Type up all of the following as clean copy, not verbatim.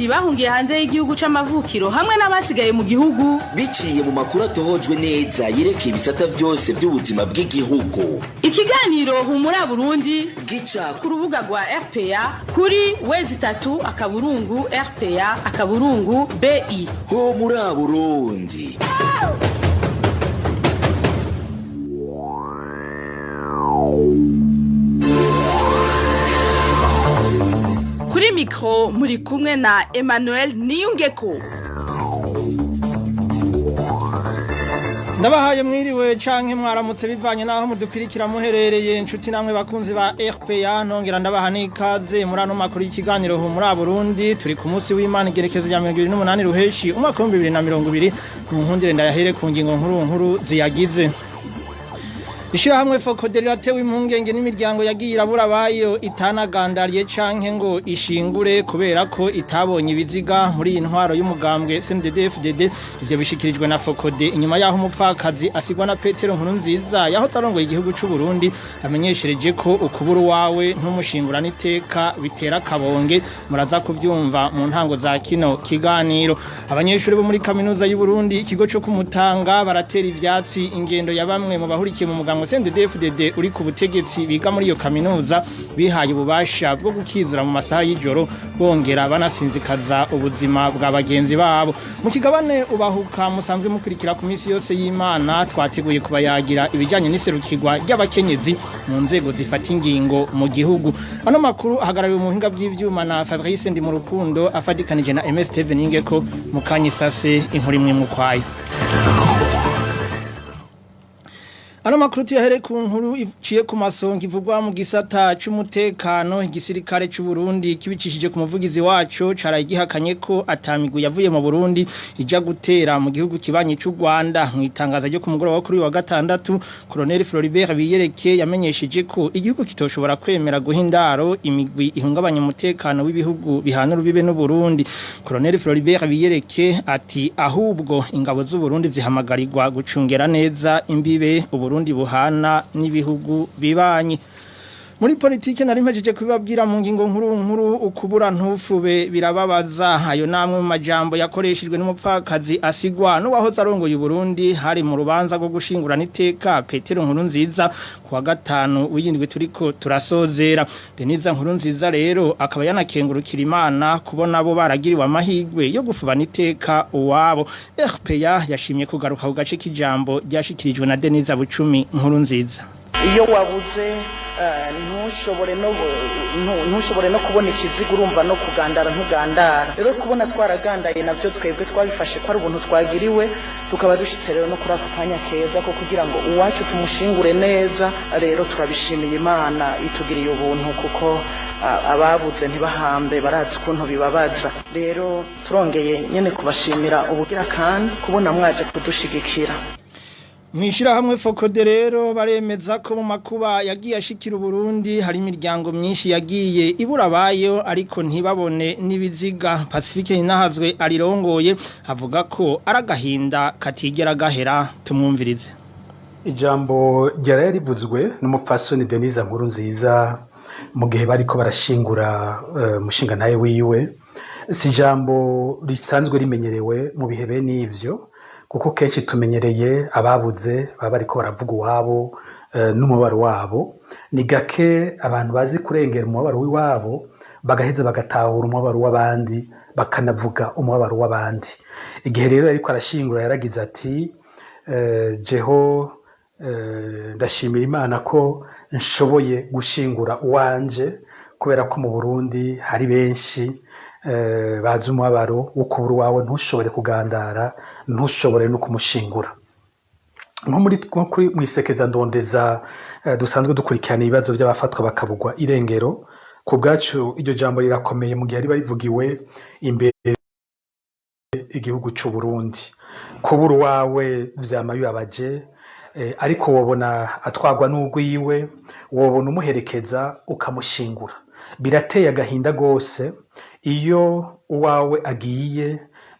Abarundi bahungiye hanze y'igihugu c'amavukiro hamwe n'abasigaye mu gihugu biciye mu makuru atohojwe neza yerekeye ibisata vyose by'ubuzima bw'igihugu. Ikiganiro Humura Burundi gica ku rubuga rwa RPA kuri www.rpa.bi. Humura Burundi. Kuri mikro muri kumwe na Emmanuel Niyungeko. Ndabahaye mwiriwe canke mwaramutse bivanye naho mudukwirikira muherereye inshuti namwe bakunzi ba RPA nongera ndabaha n'ikaze muri ano makuru y'ikiganiro Humura Burundi turi ku munsi w'Imana igerekezo ya 28 ruheshi umwaka wa 2020 mu nkundire ndayahere ku ngingo nkuru ziyagize. Ishirahamwe Focode riratewe impungenge n'imiryango yagiye irabura bayo itanagandariye canke ngo ishingure kubera ko itabonye ibiziga muri intwaro y'umugambwe CNDD-FDD. Ivyo bishikirijwe na Focode inyuma yaho umupfakazi asigwa na Petero Nkurunziza yaho tarongoye igihugu c'u Burundi amenyeshereje ko ukuburu wawe ntumushingurana iteka bitera kabonge. Muraza kuvyumva mu ntango za kino kiganiro. Abanyeshuri bo muri kaminuza y'u Burundi ikigo cyo kumutanga baratera ivyatsi ingendo ya bamwe mu bahurikiye mu mugambwe CNDD-FDD uri ku butegetsi biga muri iyo kaminuza bihaye ububasha bwo gukizura mu masaha y'ijoro bongera banasinzikaza ubuzima bwa bagenzi babo. Mu kigabane ubahuka musanzwe mukurikira ku minsi yose y'Imana twateguye kubayagira ibijanye n'iserukirwa ry'abakenyezi mu nzego zifata ingingo mu gihugu. Ano makuru ahagarariwe mu buhinga bw'ivyuma na Fabrice Ndi mu rukundo afadikanije na MS Steven Ningeko mu kanyisase inkuru imwe mu kwayo. Ano makuru tuyahere ku nkuru iciye ku masonga ivugwa mu gisata c'umutekano igisirikare c'u Burundi kibicishije ku muvugizi wacu caraye gihakanye ko atamigwi yavuye mu Burundi ija gutera mu gihugu kibanyi c'u Rwanda. Mu itangazo ryo ku mugoroba kuri wa gatandatu Colonel Floribert Biyereke yamenyesheje ko igihugu kitoshobora kwemera guhindaro imigwi ihungabanya umutekano w'ibihugu bihana rubibe n'u Burundi. Colonel Floribert Biyereke ati ahubwo ingabo z'u Burundi zihamagarirwa gucungera neza imbibe Burundi buhana n'ibihugu bibanyi. Muri politike nari mpejeje kubibabwira mu ngingo nkuru ukubura ntufube birababaza. Ayo namwe mu majambo yakoreshejwe n'umupfakazi asigwa n'uwahoze arongoye Burundi hari mu rubanza rwo gushingurana iteka Petero Nkurunziza kuwa gatanu w'indwi turiko turasozera. Deniza Nkurunziza rero akaba yanakengurukira Imana kubona bo baragiriwe amahigwe yo gufubana iteka uwabo. RPA yashimye kugaruka ku gace k'ijambo ryashikirijwe na Deniza Bucumi Nkurunziza. Iyo wabuze ntushobore no kubona ikiziga urumva no kugandara ntugandara. Rero kubona twaragandaye navyo twebwe twabifashe ko ari ubuntu twagiriwe tukaba dushitse rero no kuri ako kanya keza ko kugira ngo uwacu tumushingure neza. Rero turabishimiye Imana itugiriye ubuntu kuko ababuze ntibahambe barazi ukuntu bibabaza. Rero turongeye nyene kubashimira ubugira kandi kubona mwaje kudushigikira. Mwishira hamwe Focode rero baremeza ko mu makuba yagiye ashikira Burundi hari imiryango myinshi yagiye ibura bayo ariko ntibabone nibiziga. Pacifique Ninahazwe arirongoye avuga ko aragahinda katigera gahera. Tumwumvirize. Ijambo ryari rivuzwe n'umupfasoni Denise Nkurunziza mu gihe bariko barashingura mushinga naye wiwe si ijambo risanzwe rimenyerewe mu bihe bene ivyo kuko kenshi tumenyereye ababuze baba bariko baravuga uwabo n'umubaro wabo. Ni gake abantu bazi kurengera umubaro w'iwabo bagaheza bagatahura umubaro w'abandi bakanavuga umubaro w'abandi. Igihe rero ariko arashingura yaragize ati jeho ndashimira Imana ko nshoboye gushingura uwanje kubera ko mu Burundi hari benshi bazi umubabaro wo kubura wawe ntushobore kugandara ntushobore no kumushingura. Nko muri mwisekeza ndondeza dusanzwe dukurikirana ibibazo by'abafatwa bakabugwa irengero ku bwacu iryo jambo rirakomeye mu gihe ari barivugiwe imbere igihugu cy'u Burundi. Kubura wawe vyama bibabaje ariko wobona atwagwa n'ugwiwe wobona umuherekeza ukamushingura. Birateye agahinda gose iyo uwawe agiye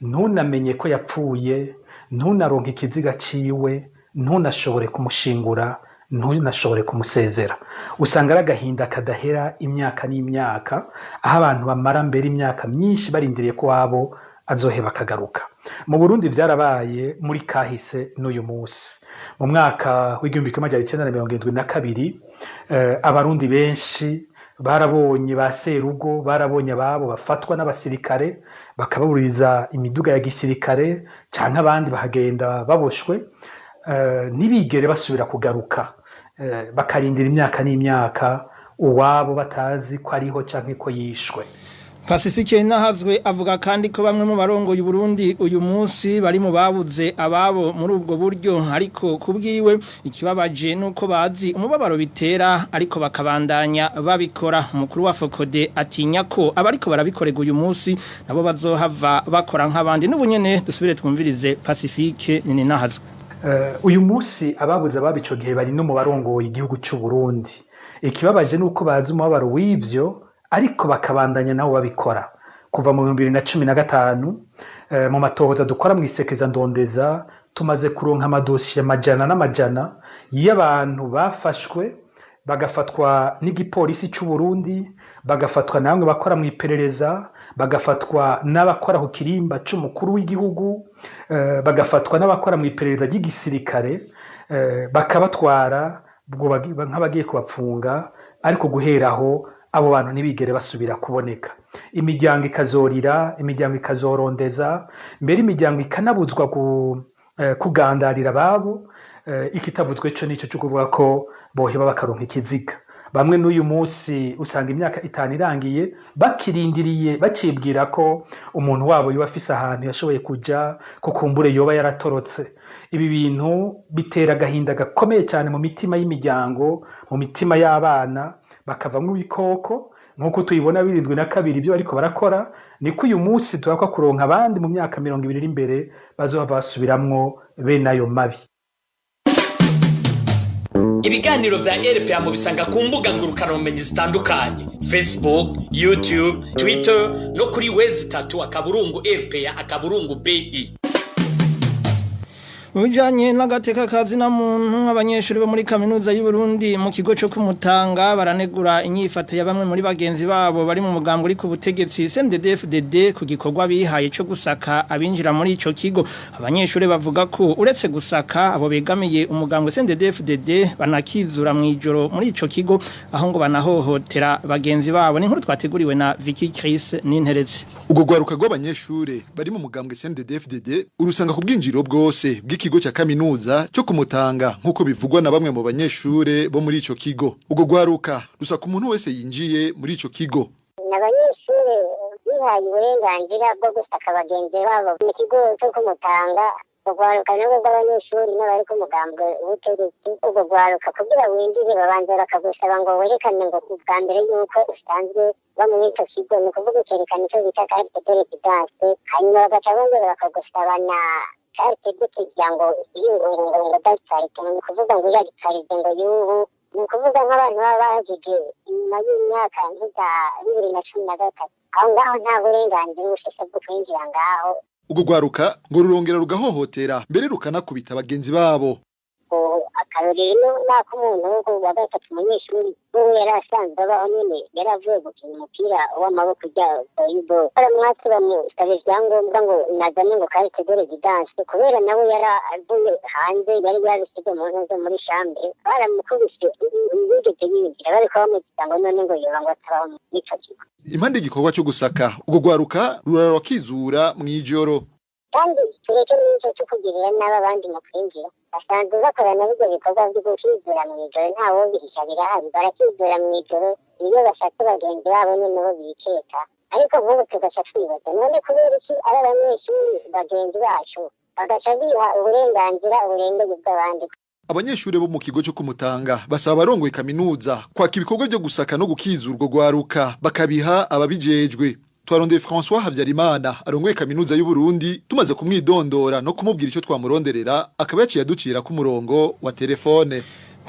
ntunamenye ko yapfuye, ntunaronke ikiziga ciwe, ntunashobore kumushingura ntunashobore kumusezera usanga ari agahinda kadahera imyaka n'imyaka aho abantu bamara mbere imyaka myinshi barindiriye ko wabo azoheba akagaruka mu Burundi vyarabaye muri kahise n'uyu munsi mu mwaka w'igihumbi kimwe amajana icenda na mirongo irindwi na kabiri abarundi benshi barabonye ba serugo barabonye ababo bafatwa n'abasirikare bakababuririza imiduga ya gisirikare canke abandi bahagenda baboshwe ntibigere basubira kugaruka bakarindira imyaka n'imyaka uwabo batazi ko ariho canke ko yishwe. Pacifique Nahazwe avuga kandi ko bamwe mu barongoye Burundi uyu munsi bari mu babuze ababo muri ubwo buryo ariko kubwiwe ikibabaje nuko bazi umubabaro bitera ariko bakabandanya babikora. Umukuru wa Fokode atinya ko abariko barabikorega uyu munsi nabo bazohava bakora nk'abandi n'ubunyene dusubire twumvirize Pacifique Nahazwe. Uyu munsi ababuze ababico gihe bari no mu barongoye igihugu cy'u Burundi. Ikibabaje nuko bazi umubabaro w'ivyo ariko bakabandanya nabo babikora kuva mu 2015 mu matohoza dukora mu isekeza ndondeza tumaze kuronka amadosiye amajana n'amajana y'abantu bafashwe bagafatwa n'igipolisi cy'u Burundi bagafatwa namwe bakora mu iperereza bagafatwa n'abakora ku kirimba c'umukuru w'igihugu bagafatwa n'abakora mu iperereza ry'igisirikare bakabatwara nk'abagiye kubapfunga ariko guheraho abo bantu ntibigere basubira kuboneka imiryango ikazorira imiryango ikazorondeza mbere imiryango ikanabuzwa kugandarira babo ikitavuzwe cyo nico cyo kuvuga ko boheba bakaronka ikiziga bamwe n'uyu munsi usanga imyaka 5 irangiye bakirindiriye bacibwira ko umuntu wabo yoba afise ahantu yashoboye kuja ko kumbure yoba yaratorotse ibi bintu bitera gahinda gakomeye cyane mu mitima y'imiryango mu mitima y'abana bakavamwe ibikoko nkuko tuyibona 72 ibyo ariko barakora niko uyu munsi turakwa kuronka abandi mu myaka 20 iri imbere bazohava basubiramwo bene ayo mabi. Ibiganiro vya RPA mu bisanga ku mbuga ngurukana bumenyi zitandukanye Facebook, YouTube, Twitter no kuri wezi3 akaburungu RPA akaburungu BE. Mujanye n'agateka kazi na muntu abanyeshuri bo muri kaminuza y'u Burundi mu kigo cyo kumutanga baranegura inyifato ya bamwe muri bagenzi babo bari mu mugambo uri ku butegetsi CNDD-FDD ku gikorwa bihaye cyo gusaka abinjira muri ico kigo. Abanyeshuri bavuga ko uretse gusaka abo begamiye umugambo CNDD-FDD banakizura mu ijoro muri ico kigo aho ngo banahohotera bagenzi babo. Ni nkuru twateguriwe na Vicky Chris n'interetse. Ugo gwaruka rw'abanyeshuri bari mu mugambo CNDD-FDD urusanga ku bwinjiro bwose ikigo cya kaminuza cyo kumutanga nkuko bivugwa na bamwe mu banyeshure bo muri ico kigo ugo gwaruka rusa ku muntu wese yinjiye muri ico kigo n'abanyeshure bihaye uburenganzira bwo gusaka bagenzi babo mu kigo cyo kumutanga ugwaruka nabo b'abanyeshuri n'abari ku mugambwe w'ubutegetsi ugo gwaruka kugira winjire babanza bakagusaba ngo werekane ngo bwa mbere yuko usanzwe bamwe ico kigo ni kuvuga cerekana ico bita carte de résidence hanyuma bagaca bongera bakagusaba na carte de kiryango y'ingongo datsarite ni kuvuga ngo yarikarije ngo yubu ni kuvuga nk'abantu baba bahagije nyuma y'imyaka nka 2013 aho ngaho nta burenganzira ufise bwo kwinjira ngaho ugo gwaruka ngo rurongera rugahohotera mbere rukanakubita bagenzi babo akarorero nako umuntu wa gatatu umunyeshuri ubu yari asanzwe abaho nyine yari avuye gukina umupira w'amaboko rya volleyball baramwatse bamusaba ivyangombwa ngo nazane ngo carte de résidence kubera nawe yari avuye hanze yari yabisize mu ntuzo muri chambre baramukubise yigeze yinjira bariko bamugira ngo none ngo yoba ngo atabaho n'ico kigo. Impande igikorwa cyo gusaka ugo gwaruka rurara wakizura mw'ijoro kandi tureke n'icyo cyo kugirira n'abandi mu kwinjira basanzwe bakorana n'ibyo bikorwa byo gukizura mu ijoro ntawo bihisha birahari barakizura mu ijoro iyo bashatse bagenzi babo nyine bo bikeka ariko nk'ubu tugaca twibaza none kubera iki ari abanyeshuri bagenzi bacu bagaca biha uburenganzira uburengere bw'abandi. Abanyeshuri bo mu kigo cyo kumutanga basaba abarongoye kaminuza kwaka ibikorwa byo gusaka no gukizura urwo gwaruka bakabiha ababijejwe. Twarondeye François Havyarimana arongoye kaminuza y'u Burundi tumaze kumwidondora no kumubwira ico twamuronderera akaba yaciye aducira ku murongo wa telefone.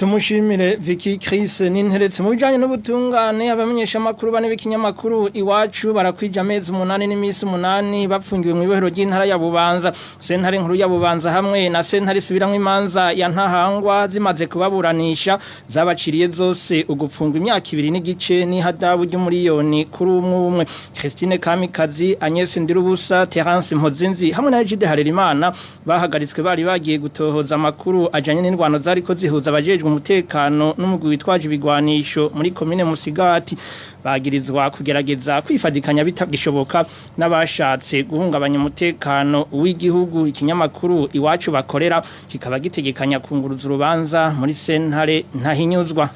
Tumushimire Vicky Chris n'interetse mu bijanye n'ubutungane abamenyesha makuru bane b'ikinyamakuru iwacu barakwija amezi 8 n'imisi 8 bapfungiwe mu ibohero ry'intara ya Bubanza sentare nkuru ya Bubanza hamwe na sentare sibiramwe imanza ya Ntahangwa zimaze kubaburanisha zabaciriye zose ugupfunga imyaka 2 n'igice n'ihadabu ry'umuriyoni kuri umwe Christine Kamikazi Agnes Ndirubusa Terence Mpozinzi hamwe na Jide Harerimana bahagaritswe bari bagiye gutohoza amakuru ajanye n'indwano zariko zihuza abajejwe umutekano n'umugwi witwaje ibigwanisho muri komine Musigati bagirizwa kugerageza kwifadikanya bitagishoboka n'abashatse guhungabanya umutekano w'igihugu ikinyamakuru iwacu bakorera kikaba gitegekanya kunguruza urubanza muri sentare Ntahinyuzwa.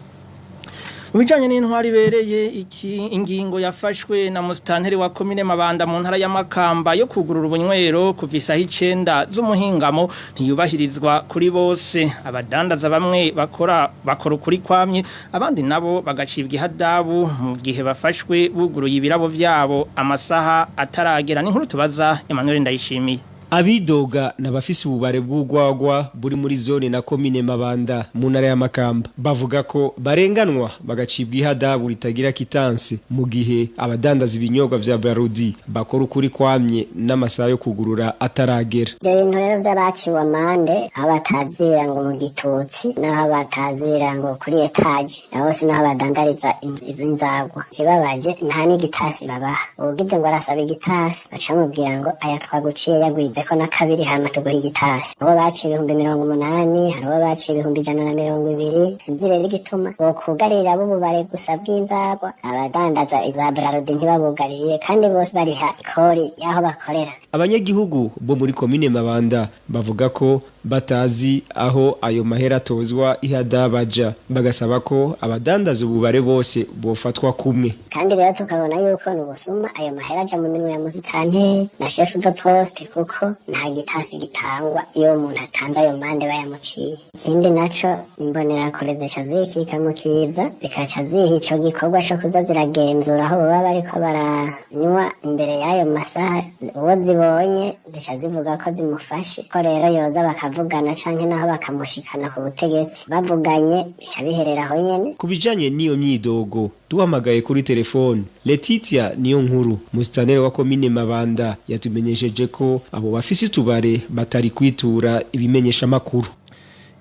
Ubijanye n'intwari bereye iki ingingo yafashwe na musitanteri wa komine Mabanda mu ntara ya Makamba yo kugurura ubunywero kuvisa 9 z'umuhingamo ntiyubahirizwa kuri bose abadandaza bamwe bakora ukuri kwamye abandi nabo bagacibwa ihadabu mu gihe bafashwe buguruye ibirabo vyabo amasaha ataragera ni nkuru tubaza Emmanuel Ndayishimiye. Abidoga n'abafisi ububare bw'ugwagwa buri muri zone na komine Mabanda mu ntara ya Makamba bavuga ko barenganwa bagacibwa ihadabu ritagira kitanse mu gihe abadandaza ibinyobwa vya Barudi bakora ukuri kwamye n'amasaha yo kugurura ataragera. Ibintu rero by'abaciwe amande abatazira ngo mu gitutsi naho batazira ngo kuri etage aho sinaho badandariza izinzagwa kibabaje nta n'igitasi babaha ugize ngo arasaba igitasi bacamubwira ngo aya twaguciye yagwize ko na kabiri hama tuguha igitasi abo baciye 180 haribo baciye 120 sinzi rero igituma bokugarira abo bubare gusa bw'inzagwa abadandaza iza Brarudi ntibabugarire kandi bose bariha ikori yaho bakorera. Abanyagihugu bo muri komine Mabanda bavuga ko batazi aho ayo mahera tozwa ihadabaja bagasaba ko abadandaza ububare bose bofatwa kumwe kandi rero tukabona yuko n'ubusuma ayo mahera aja mu minwe ya musitanteri na chef de poste kuko nta gitasi gitangwa iyo umuntu atanze ayo mande bayamuciye. Ikindi naco imbonera kure zica zikika mu kiza zikaca ziha ico gikorwa co kuza ziragenzura aho baba bariko baranywa imbere y'ayo masaha uwo zibonye zica zivuga ko zimufashe ko rero yoza bakavugana canke naho bakamushikana ku butegetsi bavuganye bica biherera aho nyene. Kubijanye n'iyo myidogo duhamagaye kuri telefone Letitia niyo nkuru musitanteri wa komine Mabanda yatumenyesheje ko abo bafisi tubare batari kwitura ibimenyesha makuru.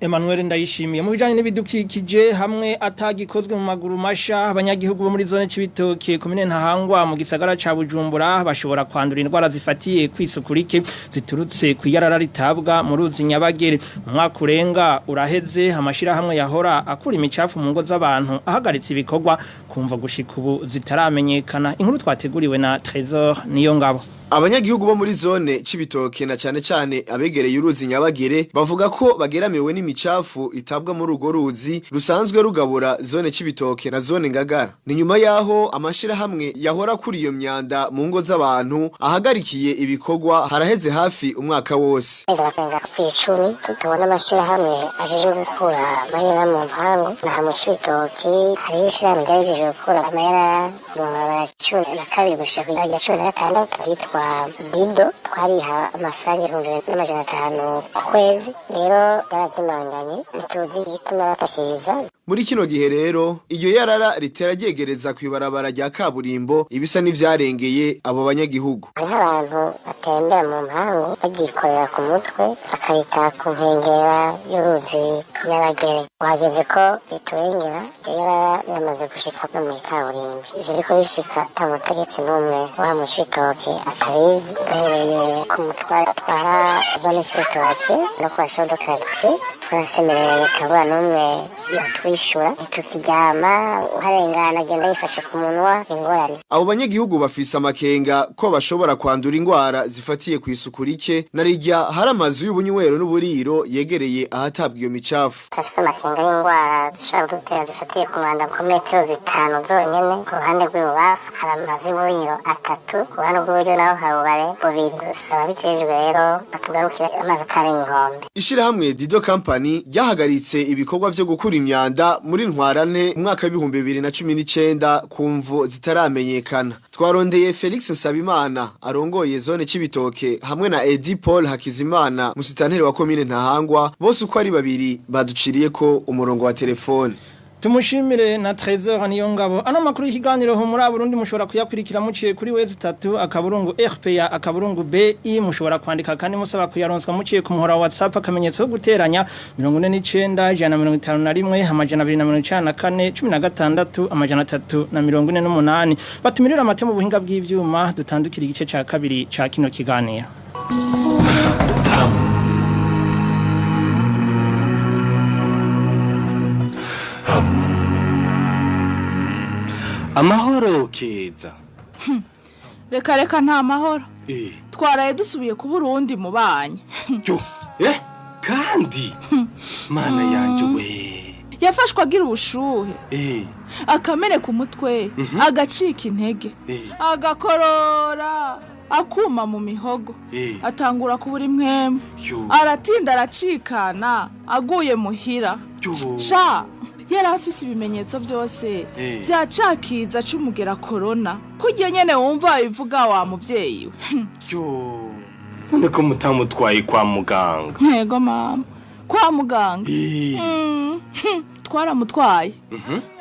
Emmanuel Ndayishimiye mu bijanye n'ibidukikije hamwe atagikozwe mu maguru masha abanyagihugu bo muri zone c'ibitoke komine Ntahangwa mu gisagara ca Bujumbura bashobora kwandura indwara zifatiye kwisukurike ziturutse kwiyarara ritabwa mu ruzi Nyabagere. Umwaka urenga uraheze amashira hamwe yahora akura imicafu mu ngo z'abantu ahagaritse ibikorwa kumva gushika ubu zitaramenyekana. Inkuru twateguriwe na Trésor Niyongabo. Abanyagihugu bo muri zone c'ibitoke na cane cane abegereye uruzi Nyabagere bavuga ko bageramiwe n'imicafu itabwa muri urwo ruzi rusanzwe rugabura zone c'ibitoke na zone Ngagara. Ni nyuma yaho amashira hamwe yahora kuri iyo myanda mu ngo z'abantu ahagarikiye ibikorwa haraheze hafi umwaka wose. Ezakenga kw'icumi tutubona amashira hamwe ajeje gukura amayera mu mpango na mu c'ibitoke hari ishira hamwe ryajeje gukura amayera mu baracura na kabiri gushika ku 16 Dido twariha amafaranga 1500 kwezi rero byarazimanganye ntituzi igituma batakiza. Muri kino gihe rero iryo yarara riteragegereza kwibarabara rya kaburimbo ibisa n'ivyarengeye abo banyagihugu. Hari abantu batembera mu mpango bagikorera ku mutwe bakayita ku nkengera y'uruzi Nyabagere wageze ko biturengera iryo yarara yamaze gushika mu kaburimbo ivyo riko bishika tamutegetsi n'umwe wa mu c'ibitoke atabizi duhereye ku mutwara atwara zone c'ibitoke no kwa shodokarite twarasemereye kabura n'umwe yatwishura ntitukijyama uharengana agenda yifashe ku munwa ingorane. Abo banyagihugu bafise amakenga ko bashobora kwandura ingwara zifatiye ku isuku rike narirya hari amazu y'ubunywero n'uburiro yegereye ahatabwa iyo micafu. Turafise amakenga y'ingwara zishobora gutera zifatiye ku mwanda ku metero 5 zonyene ku ruhande rw'ibubafu hari amazu y'uburiro 3 ku ruhande rw'iburyo naho hari ubare bubiri. Dusaba bijejwe rero batugarukire amazi atari ingombe. Ishirahamwe Dido Company Urunani ryahagaritse ibikorwa vyo gukura imyanda muri ntwarane umwaka w'ibihumbi 2019 kumvo zitaramenyekana. Twarondeye Felix Nsabimana arongoye zone Cibitoke hamwe na Edi Paul Hakizimana musitanteri wa komine Ntahangwa bose uko ari babiri baduciriye ko umurongo wa telefone. Tumushimire na Trésor Niyongabo. Ano makuru y'ikiganiro ho muri Burundi mushobora kuyakurikira muciye kuri wezi 3 akaburungu RPA akaburungu BI mushobora kwandika kandi musaba kuyaronswa muciye ku muhora wa WhatsApp akamenyetso ho guteranya 49 151 amajana 294 16 amajana 348. Batumirira amate mu buhinga bw'ivyuma dutandukira igice ca kabiri ca kino kiganiro. Amahoro Keza. Reka nta mahoro. Twaraye dusubiye ku Burundi mu banye. Yo, kandi mana yanje we. Yafashwe agira ubushuhe. Akamene ku mutwe, agacika intege. Agakorora, akuma mu mihogo. Atangura kubura impwemu. Aratinda aracikana, aguye muhira. Sha yari afise ibimenyetso byose byacakiza c'umugera corona kugiye nyene wumva ivuga wa muvyeyi yo none ko mutamutwaye kwa muganga. Yego mama, kwa muganga twaramutwaye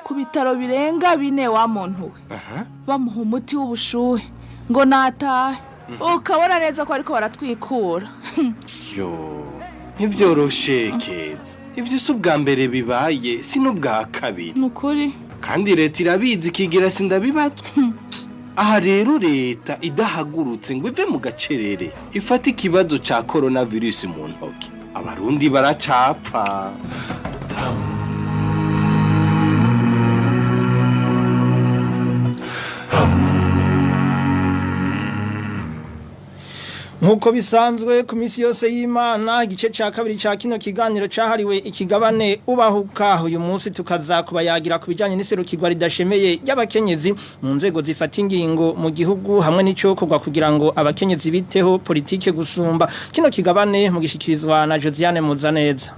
ku bitaro birenga 4 wa muntu we bamuha umuti w'ubushuhe ngo natahe ukabona neza ko ariko baratwikura. Yo ntibyoroshe Keza, ivyo subwa mbere bibaye sinubwa kabiri. Nukuri kandi leta irabizi kigira sindabibatwa. Aha rero leta idahagurutse ngo ive mu gacerere ifata ikibazo ca coronavirus mu ntoki, abarundi baracapfa. Nkuko bisanzwe ku misi yose y'Imana igice ca kabiri ca kino kiganiro cahariwe ikigabane ubahuka. Uyu munsi tukaza kubayagira ku bijanye n'iserukirwa ridashemeye y'abakenyezi mu nzego zifata ingingo mu gihugu hamwe n'icokorwa kugira ngo abakenyezi biteho politike gusumba. Kino kigabane mu gishikirizwa na Josiane Muzaneza.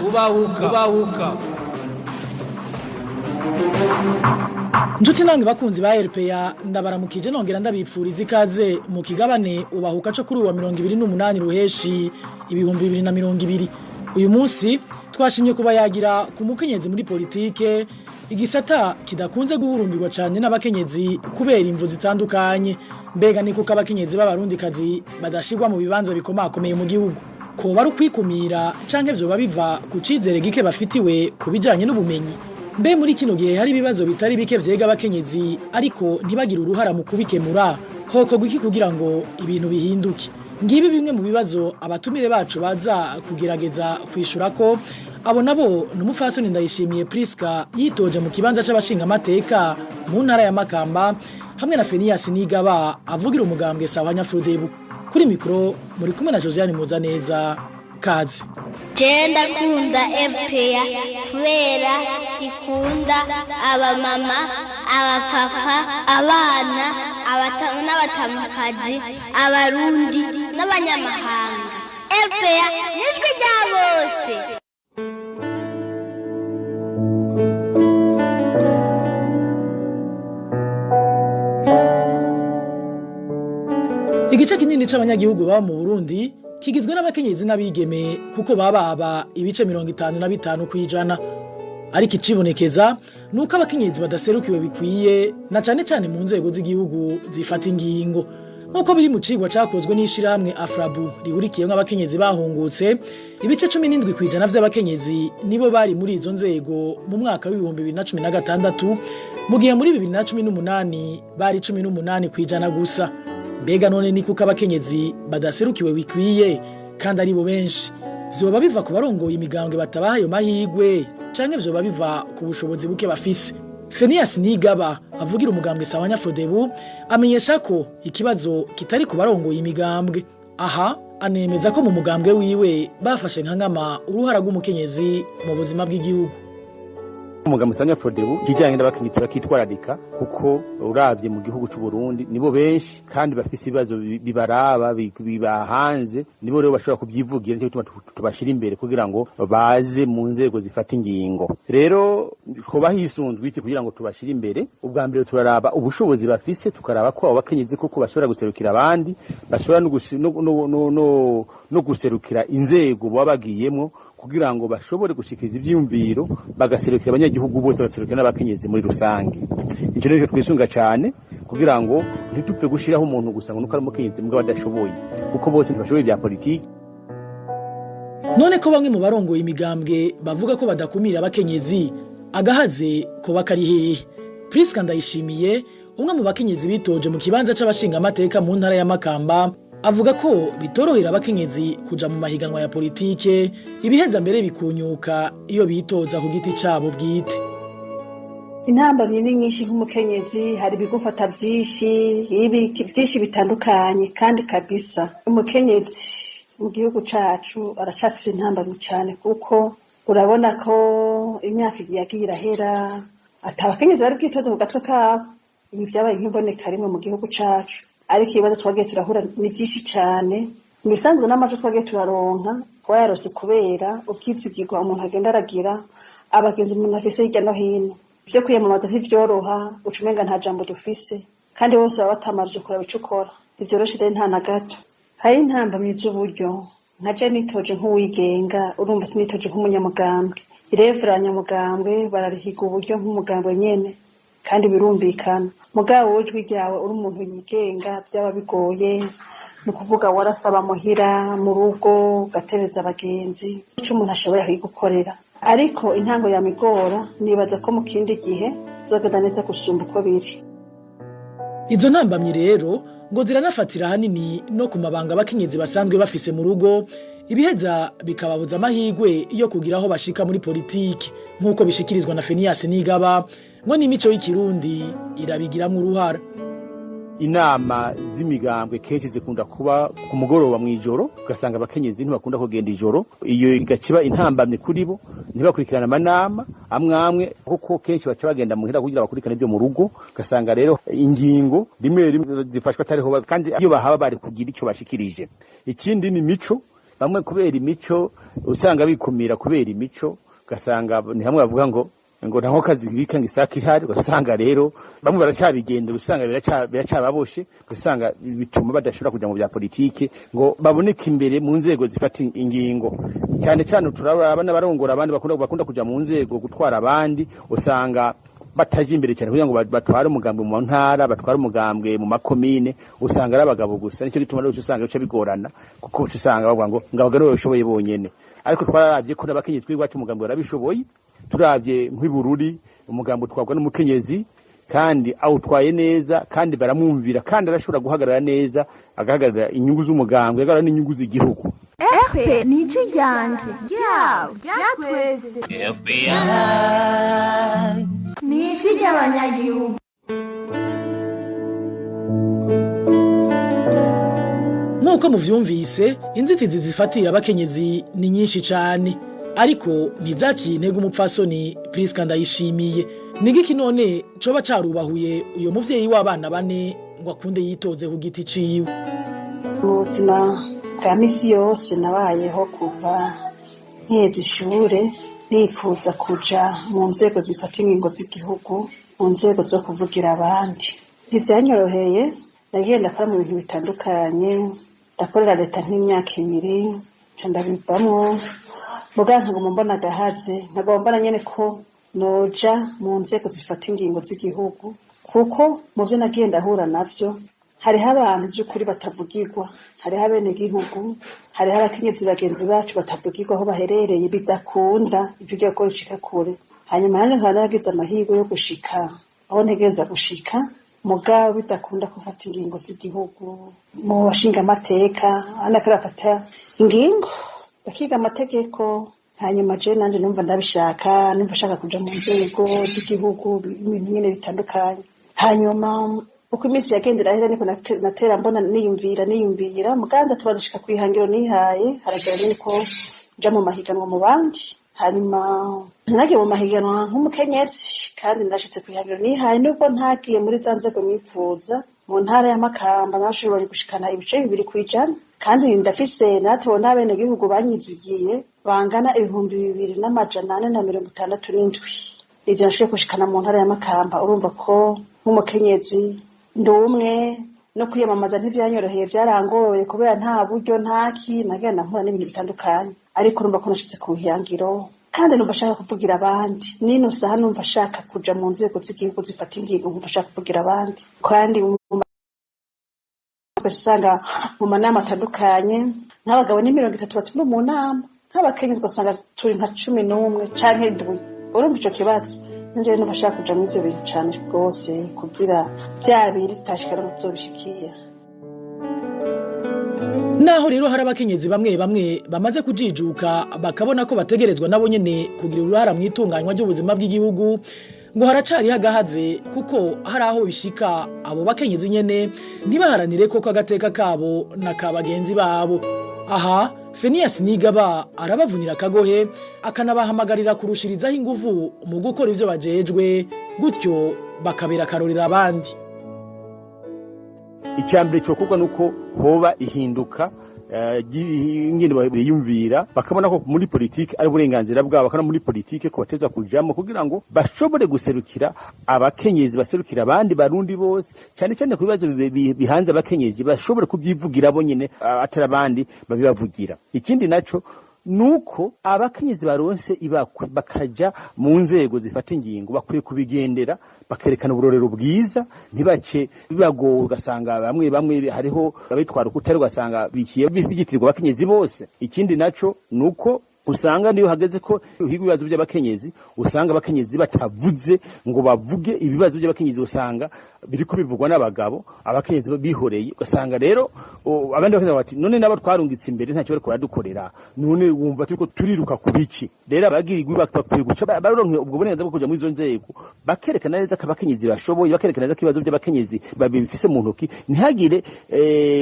Ubahuka. Njuti nange bakunzi ba RPA ndabaramukije nongera ndabipfuriza ikaze mu kigabane ubahuka cyo kuri wa 28 ruheshi ibihumbi 2020. Uyu munsi twashimye kubayagira ku mukenyezi muri politike, igisata kidakunze guhurumbirwa cyane n'abakenyezi kubera imvu zitandukanye. Mbega ni kuko abakenyezi b'abarundi kazi badashirwa mu bibanza bikomakomeye mu gihugu, ko bari kwikumira canke vyo babiva ku cizere gike bafitiwe kubijanye n'ubumenyi. Mbe muri kino gihe hari ibibazo bitari bike vyega abakenyezi ariko ntibagira uruhara mu kubikemura, hoko gwiki kugira ngo ibintu bihinduke. Ngibi bimwe mu bibazo abatumire bacu baza kugerageza kwishura ko abo nabo n'umufasoni Ndayishimiye Priska yitoje mu kibanza c'abashinga amateka mu ntara ya Makamba hamwe na Fenias Nigaba avugira umugambwe Sawanya Frodebu. Kuri mikro muri kumwe na Josiane Muzaneza. Kazi Jenda kunda RPA kubera ikunda abamama, abapapa, abana, abatamu n'abatamukazi, abarundi n'abanyamahanga. RPA nitwe rya bose. Igice kinini c'abanyagihugu baba mu Burundi kigizwe n'abakenyezi n'abigeme kuko baba ibice 55 kwijana. Ariko icibonekeza nuko abakenyezi badaserukiwe bikwiye na cane cane mu nzego z'igihugu zifata ingingo. Nkuko biri mu cigwa cakozwe n'ishirahamwe Afrabu rihurikiyemwe abakenyezi bahungutse, ibice 17 kwijana vy'abakenyezi nibo bari muri izo nzego mu mwaka w'ibihumbi 2016, mu gihe muri 2018 bari 18 kwijana gusa. Mbega none ni kuko abakenyezi badaserukiwe bikwiye kandi ari bo benshi, vyoba biva ku barongoye imigambwe batabaha ayo mahigwe canke vyoba biva ku bushobozi buke bafise? Fenias Nigaba avugira umugambwe Sawanya Frodebu amenyesha ko ikibazo kitari ku barongoye imigambwe. Aha anemeza ko mu mugambwe wiwe bafashe nkangama uruhara rw'umukenyezi mu buzima bw'igihugu. umugambi usanga Frodebu kijanye n'abakinyi turakitwararika kuko uravye mu gihugu c'u Burundi nibo benshi kandi bafise ibibazo bibaraba bibahanze nibo rero bashobora kubyivugira nicyo gituma tubashira imbere kugira ngo baze mu nzego zifata ingingo rero hoba hisunzwe iki kugira ngo tubashire imbere ubwa mbere turaraba ubushobozi bafise tukaraba ko abo bakenyezi koko bashobora guserukira abandi bashobora no guserukira inzego baba bagiyemwo kugira ngo bashobore gushikiza ivyumviro bagaserukira abanyagihugu bose baserukira n'abakenyezi muri rusange icyo rero twisunga cyane kugira ngo ntitupfe gushiraho umuntu gusa ngo nuko ari umukenyezi mbwa badashoboye kuko bose ntibashoboye bya politiki. None ko bamwe mu barongoye imigambwe bavuga ko badakumira abakenyezi agahaze ko bakari hehe? Priska Ndayishimiye umwe mu bakenyezi bitoje mu kibanza c'abashinga amateka mu ntara ya Makamba avuga ko bitorohera abakenyezi kuja mu mahiganwa ya politike ibiheza mbere bikunyuka iyo bitoza ku giti cabo bwite. Intamba ni nyinshi nk'umukenyezi hari bigufata byinshi bitandukanye kandi kabisa umukenyezi mu gihugu cacu aracafise intambamyi cyane kuko urabona ko imyaka yagiye irahera atabakenyezi bari bwitoze ku gatwe kabo ibi byabaye nk'imboneka rimwe mu gihugu cacu ariko ibibazo twagiye turahura ni byinshi cyane mu bisanzwe n'amaje twagiye turaronka kuba yarose kubera ubwizigirwa umuntu agenda aragira abagenzi umuntu afise hirya no hino byo kwiyamamaza ntivyoroha ucumenga nta jambo dufise kandi bose baba batamarije kuraba ico ukora ntivyoroshe rero nta na gato hari intambamyi z'uburyo nkaje nitoje nk'uwigenga urumva sinitoje nk'umunyamugambwe irevera nyamugambwe bararihiga uburyo nk'umugambwe nyene kandi birumvikana mugabo w'ijwi ryawe uri umuntu yigenga byaba bigoye ni kuvuga warasaba muhira mu rugo gatereza abagenzi ico umuntu ashoboye kuyigukorera ariko intango ya migora nibaza ko mu kindi gihe zogeza neza gusumba uko biri. Izo ntambamyi rero ngo ziranafatira hanini no ku mabanga abakenyezi basanzwe bafise mu rugo ibiheza bikababuza amahigwe yo kugira aho bashika muri politiki nk'uko bishikirizwa na Phineas Nigaba ngo n'imico y'ikirundi irabigiramwo uruhara. Inama z'imigambwe kenshi zikunda kuba ku mugoroba mw'ijoro ugasanga abakenyezi ntibakunda kugenda ijoro iyo igakiba intambamye kuri bo ntibakurikirana amanama amwe kuko kenshi baca bagenda muhira kugira bakurikirane ibyo mu rugo ugasanga rero ingingo rimwe zifashwa atariho kandi iyo bahaba bari kugira icyo bashikirije. Ikindi ni mico bamwe kubera imico usanga bikumira kubera imico ugasanga ni hamwe bavuga ngo ntaho kazi bika ngisaka ihari ugasanga rero bamwe baracabigenda usanga biracababoshe usanga bituma badashobora kuja mu bya politike ngo baboneke imbere mu nzego zifata ingingo cyane cyane turabana n'abarongora abandi bakunda kuja mu nzego gutwara abandi usanga bataje imbere cyane kugira ngo batware umugambwe mu ntara batware umugambwe mu makomine usanga ari abagabo gusa nicyo gituma rero usanga bice bigorana kuko usanga bavuga ngo abagabo bashoboye bonyene ariko twararavye ko n'abakenyezi twigwacu umugambwe barabishoboye turavye nk'ibururi umugambo twagwa n'umukenyezi kandi awutwaye neza kandi baramwumvira kandi arashobora guhagarara neza agahagarara inyungu z'umugambwe agahagarara n'inyungu z'igihugu. Epe nico ryanje ryatwese nico ry'abanyagihugu. Nk'uko muvyumvise inzitizi zifatira abakenyezi ni nyinshi cane ariko ntizaciye intege umupfasoni Priska Ndayishimiye. Nigiki none coba carubahuye uyo muvyeyi w'abana bane ngo akunde yitoze ku giti ciwe. Mu buzima bwa misi yose nabayeho kuva nkiheza ishure nipfuza kuja mu nzego zifata ingingo z'igihugu mu nzego zo kuvugira abandi. Ntivyanyoroheye nagiye ndakora mu bintu bitandukanye ndakorera leta nk'imyaka 2 nca ndabivamwo muganka ngo mbona agahaze nkagomba nyene ko noja mu nzego zifata ingingo z'igihugu kuko mu byo nagiye ndahura navyo hariho abantu by'ukuri batavugirwa hariho abene gihugu hariho abakenyezi bagenzi bacu batavugirwa aho baherereye bidakunda ibyo ugiye gukora ishika kure hanyuma nanjye nkaba naragize amahirwe yo gushika aho ntegereza gushika mugabo bidakunda gufata ingingo z'igihugu mu bashinga amateka anakarafata ingingo bakiga amategeko hanyuma je nanje numva ndabishaka numva shaka kuja mu nzego z'igihugu ibintu nyene bitandukanye hanyuma uko iminsi yagendera hera niko natera mbona niyumvira muganda tubadashika kwihangiro nihaye haragera niko nja mu mahiganwa mu bandi hanyuma nagiye mu mahiganwa nk'umukenyezi kandi ndashitse kwihangiro nihaye nubwo ntagiye muri za nzego nifuza mu ntara ya Makamba nashoboye gushikana ibice 2% kandi ndafise natubona abenegihugu banyizigiye bangana 2,467 ivyo nashoboye gushikana mu ntara ya Makamba. Urumva ko nk'umukenyezi ndumwe no kwiyamamaza ntivyanyoroheye vyarangoye kubera nta buryo ntaki nagenda nkora n'ibintu bitandukanye, ariko urumva ko nashitse ku ihangiro kandi numva ashaka kuvugira abandi. Nino saha numva ashaka kuja mu nzego z'igihugu zifata ingingo, numva ashaka kuvugira abandi kandi usanga mu manama atandukanye nk'abagabo ni 30 batuma mu nama, nk'abakenyezi ugasanga turi nka 11 canke 7. Urumva ico kibazo nje numva ashaka kuja mu ivyo bintu cane rwose kugira byabiri tutashikara mu byo bishikiye. Naho rero hari abakenyezi bamwe bamaze kujijuka bakabona ko bategerezwa nabo nyene kugira uruhara mu itunganywa ry'ubuzima bw'igihugu, ngo haracari hagahaze kuko hari aho bishika abo bakenyezi nyene ntibaharanire koko agateka kabo na kabagenzi babo. Aha Phineas Nigaba arabavunira akagohe akanabahamagarira kurushirizaho inguvu mu gukora ivyo bajejwe, gutyo bakabera akarorero abandi. Icyambere cyo kuko nuko hoba ihinduka ingene biyumvira bakabona ko muri politike ari uburenganzira bwabo, bakana muri politike ko bateza kujamo kugira ngo bashobore guserukira abakenyezi, baserukira abandi barundi bose, cyane cyane ku bibazo bihanze abakenyezi bashobore kubyivugira bo nyene atari abandi babibavugira. Ikindi naco nuko abakenyezi baronse ibakwe bakaja mu nzego zifata ingingo bakwiye kubigendera bakerekana uburorero bwiza, ntibace bibago ugasanga bamwe hariho abitwara ukutari ugasanga bikiye bigitirwa abakenyezi bose. Ikindi naco nuko usanga niyo hageze ko ibibazo by'abakenyezi usanga abakenyezi batavuze ngo bavuge ibibazo by'abakenyezi, usanga biriko bivugwa n'abagabo, abakenyezi bihoreye. Ugasanga rero abandi bakenyezi bati none nabo twarungitse imbere ntacyo bariko baradukorera, none wumva turiko turiruka kubiki. Rero abagirigwi bakwiye guca baronke ubwo burenganzira bwo kuja muri izo nzego, bakerekana neza ko abakenyezi bashoboye, bakerekana neza ko ibibazo by'abakenyezi babifise mu ntoki, ntihagire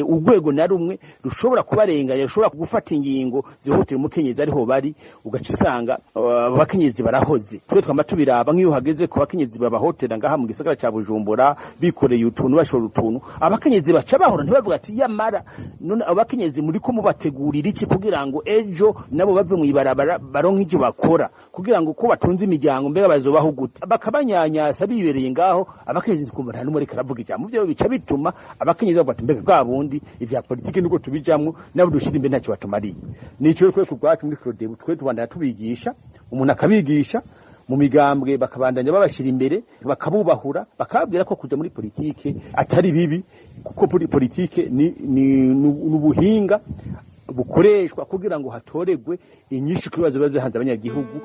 urwego na rumwe rushobora kubarenganya, rushobora gufata ingingo zihutira umukenyezi ariho bari, ugaca usanga abakenyezi barahoze. Twe twama tubiraba nk'iyo hageze ko abakenyezi babahotera ngaha mu gisagara ca Bujumbura bikoreye utuntu bashora utuntu, abakenyezi baca bahora ntibavuga ati yamara none abakenyezi muri ko mubategurira iki kugira ngo ejo nabo bave mu ibarabara baronke icyo bakora, kugira ngo ko batunze imiryango mbega bazobaho gute. Bakabanyanyasa bibereye ngaho, abakenyezi kumva nta numwe reka ravuga ijambo, byo bica bituma abakenyezi bavuga ati mbega bwa bundi ivya politike niko tubijamwo nabo dushira imbere ntacyo batumariye. Nico kwe ku bwacu muri Frodebu twe tubandanya tubigisha, umuntu akabigisha mu migambwe bakabandanya babashira imbere, bakabubahura, bakababwira ko kuja muri politike atari bibi, kuko politike ni ubuhinga bukoreshwa kugira ngo hatoregwe inyishu kibazo bazahanze abanyagihugu.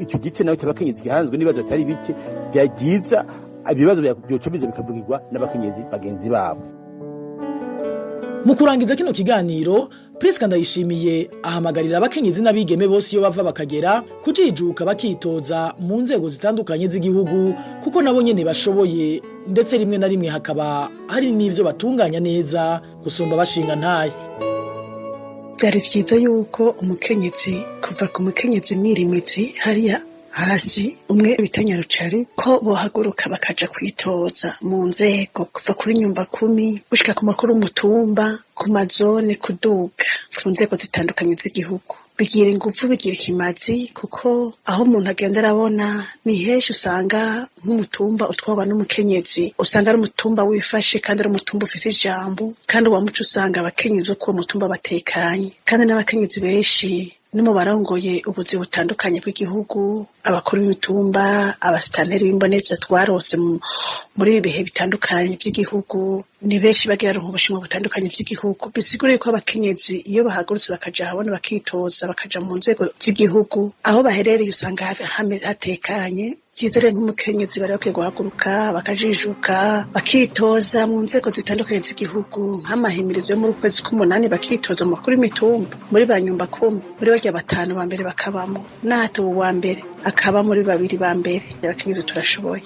Icyo gice nayo cy'abakenyezi gihanzwe n'ibibazo atari bike byagiza ibibazo byoco bize bikavugirwa n'abakenyezi bagenzi babo. Mu kurangiza kino kiganiro, Priska Ndayishimiye ahamagarira abakenyezi n'abigeme bose iyo bava bakagera kujijuka bakitoza mu nzego zitandukanye z'igihugu, kuko nabo nyene bashoboye, ndetse rimwe na rimwe hakaba hari n'ivyo batunganya neza gusumba bashinga ntaye. Byari vyiza yuko umukenyezi kuva ku mukenyezi mwirimizi hariya hasi umwe bitanyarucari ko bohaguruka bakaja kwitoza mu nzego kuva kuri nyumba 10 gushika ku makuru umutumba, ku mazone, kuduga ku nzego zitandukanye z'igihugu. Bigira ingufu, bigira ikimazi, kuko aho umuntu agenda arabona ni henshi usanga nk'umutumba utwarwa n'umukenyezi, usanga ari umutumba wifashe kandi ari umutumba ufise ijambo, kandi wamuca usanga abakenyezi ko umutumba batekanye, kandi n'abakenyezi benshi no barongoye ubuzi butandukanye bw'igihugu, abakuru b'imitumba, abasitanteri b'imboneza twarose muri bihe bitandukanye by'igihugu, ni benshi bagira ubushimwe butandukanye by'igihugu. Bisiguriye ko abakenyezi iyo bahagurutse bakaja habona bakitoza bakaja mu nzego z'igihugu, aho baherereye usanga hatekanye. Cyizere nk'umukenyezi bari bakwiye guhaguruka bakajijuka bakitoza mu nzego zitandukanye z'igihugu, nk'amahimirizo yo muri ukwezi k'umunani bakitoza mu makuru imitumba, muri ba nyumba 10, muri barya 5 ba mbere bakabamo, nato wa mbere akaba muri 2 ba mbere. Abakenyezi turashoboye.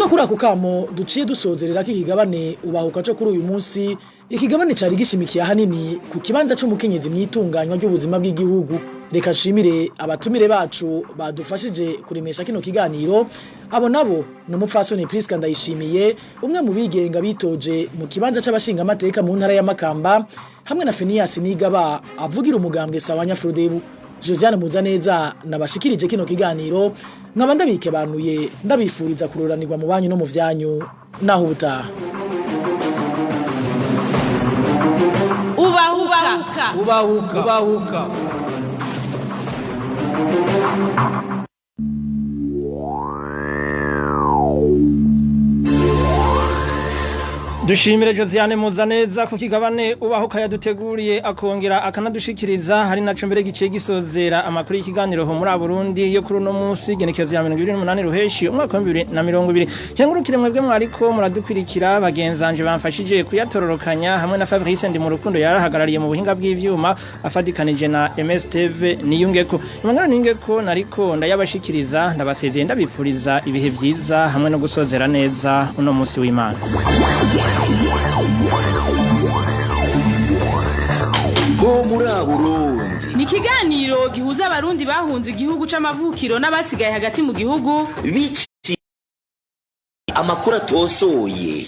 no kuri ako kamo duciye dusozerera k'ikigabane ubahuka cyo kuri uyu munsi. Ikigabane cari gishimikiye ahanini ku kibanza c'umukenyezi mwitunganywa ry'ubuzima bw'igihugu. Reka nshimire abatumire bacu badufashije kuremesha kino kiganiro. Abo nabo n'umupfasoni Priska Ndayishimiye, umwe mu bigenga bitoje mu kibanza c'abashinga amateka mu ntara ya Makamba, hamwe na Phineas Nigaba avugira umugambwe Sawanya Frodebu. Josiane Muzaneza nabashikirije kino kiganiro, nkaba ndabikebanuye ndabifuriza kuroranirwa mu banyu no mu vyanyu naho ubutaha. Ubahuka. Dushimire Josiane Muzaneza ku kigabane ubahuka yaduteguriye akongera akanadushikiriza hari naco mbere gice gisozera amakuru y'ikiganiro ho muri Burundi yo kuri no munsi genekezo ya 2028 ruheshi umwaka wa 2020. Cyangurukire mwebwe mwariko muradukwirikira bagenzanje bamfashije kuyatororokanya hamwe na Fabrice ndi mu rukundo yarahagarariye mu buhinga bw'ivyuma afadikanije na MSTV niyungeko. Imangana ningeko nariko ndayabashikiriza ndabasezeye ndabipfuriza ibihe vyiza hamwe no gusozera neza uno munsi w'Imana. Ni ikiganiro gihuza abarundi bahunze igihugu c'amavukiro n'abasigaye hagati mu gihugu amakuru atosoye.